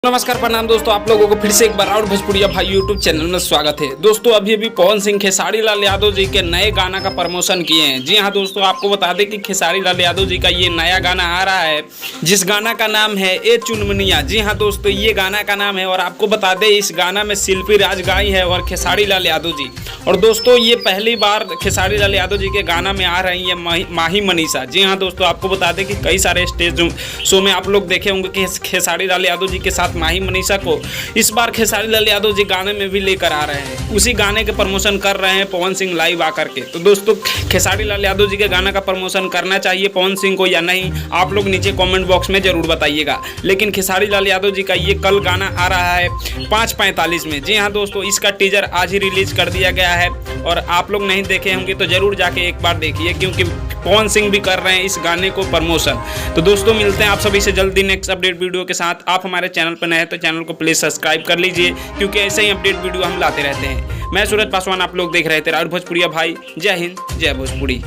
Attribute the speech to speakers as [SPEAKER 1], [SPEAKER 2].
[SPEAKER 1] नमस्कार प्रणाम दोस्तों, आप लोगों को फिर से एक बार और भोजपुरिया भाई यूट्यूब चैनल में स्वागत है। दोस्तों अभी पवन सिंह खेसारी लाल यादव जी के नए गाना का प्रमोशन किए हैं। जी हाँ दोस्तों, आपको बता दें कि खेसारी लाल यादव जी का ये नया गाना आ रहा है, जिस गाना का नाम है ए चुनमुनिया। जी हाँ दोस्तों, ये गाना का नाम है और आपको बता दें इस गाना में शिल्पी राज गाई है और खेसारी लाल यादव जी। और दोस्तों ये पहली बार खेसारी लाल यादव जी के गाना में आ रही है माही मनीषा। जी हाँ दोस्तों, आपको बता दें कि कई सारे स्टेज शो में आप लोग देखे होंगे कि खेसारी लाल यादव जी के साथ माही मनीषा को इस बार खेसारी लाल यादव जी गाने में भी लेकर आ रहे हैं। उसी गाने के प्रमोशन कर रहे हैं पवन सिंह लाइव आकर के। तो दोस्तों खेसारी लाल यादव जी के गाना का प्रमोशन करना चाहिए पवन सिंह को या नहीं, आप लोग नीचे कमेंट बॉक्स में जरूर बताइएगा। लेकिन खेसारी लाल यादव जी का ये कल गाना आ रहा है 5:45 में। जी हाँ दोस्तों, इसका टीजर आज ही रिलीज कर दिया गया है और आप लोग नहीं देखे होंगे तो जरूर जाके एक बार देखिए, क्योंकि पवन सिंह भी कर रहे हैं इस गाने को प्रमोशन। तो दोस्तों मिलते हैं आप सभी से जल्दी नेक्स्ट अपडेट वीडियो के साथ। आप हमारे चैनल पर नए हैं तो चैनल को प्लीज सब्सक्राइब कर लीजिए, क्योंकि ऐसे ही अपडेट वीडियो हम लाते रहते हैं। मैं सूरज पासवान, आप लोग देख रहे थे और भोजपुरिया भाई। जय हिंद, जय भोजपुरी।